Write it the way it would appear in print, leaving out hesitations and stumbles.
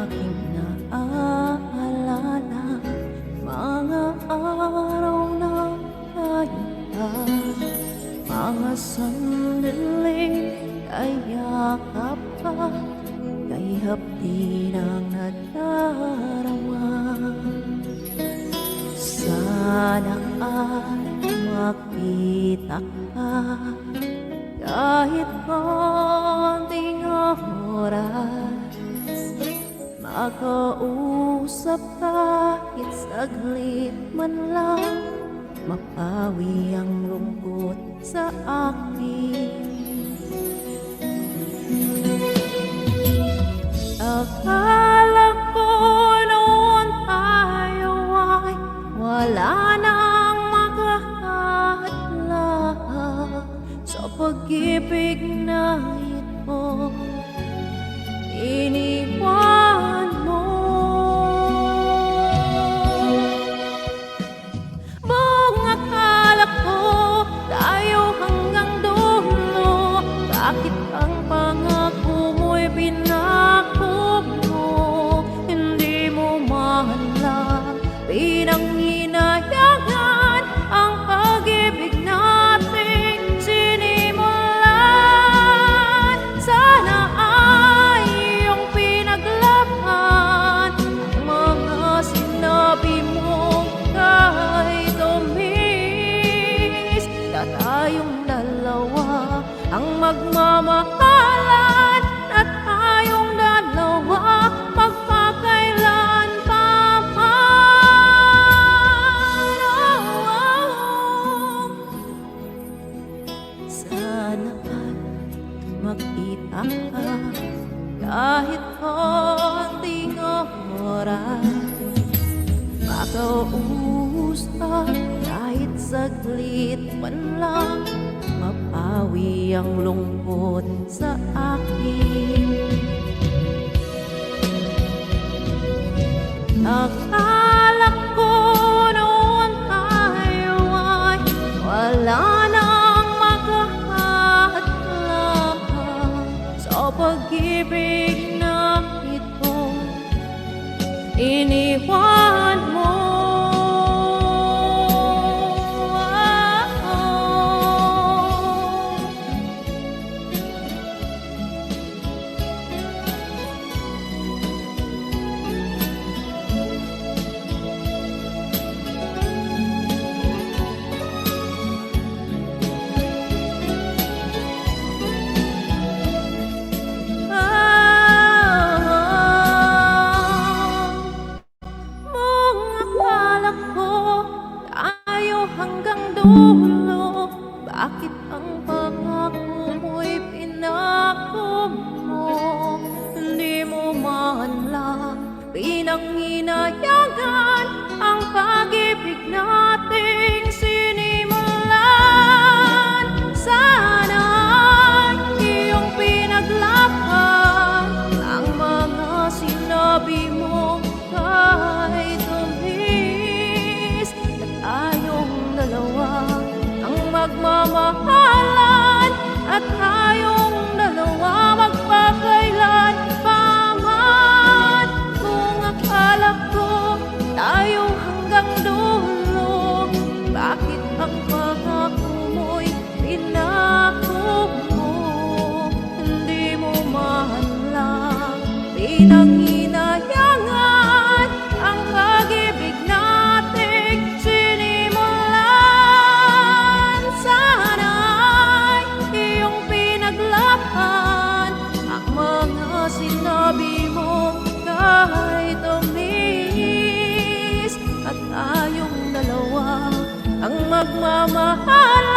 aking naaalala, mga araw na tayo, mga sandaling kayakap ka, kay hapdi ng nadarama. Sana ay makita ka, kahit konting oras, makausap kahit saglit man lang, mapawi ang lungkot sa akin. Akala ko noon tayo ay wala nang makakahadlang sa pag-ibig na ito. Iniwan mo. Buong akala ko tayo hanggang dulo, bakit ang pangako mo'y pinako mo? Hindi mo mahal, pinanghinayangan ang pag-ibig nating sinimulan. Sana ay iyong pinaglaban ang mga sinabi mo kahit umis, na tayong dalawa ang magmamahalan, at tayong dalawa magpakailan pa man. Sana ay makita ka, kahit konting oras, makausap kahit saglit man lang, mapawi ang lungkot sa akin. Akala ko noon tayo ay wala nang makakahadlang sa pag-ibig na ito. Iniwan mo. Hanggang dulo, bakit ang pangako mo'y pinako mo? Hindi mo man lang pinanghinayangan ang pag-ibig nating sinimulan. Sana iyong pinaglaban ang mga sinabi mo kahit umis, at tayong dalawa ang magmamahalan, at tayong dalawa magpakailan pa man. Kung akala ko tayo hanggang dulo, bakit ang pangako mo'y pinako mo? Hindi mo man lang pinanghinayangan ang pag-ibig nating sinimulan. Sana iyong pinaglaban ang mga sinabi mo kahit umis, at tayong dalawa ang magmamahal,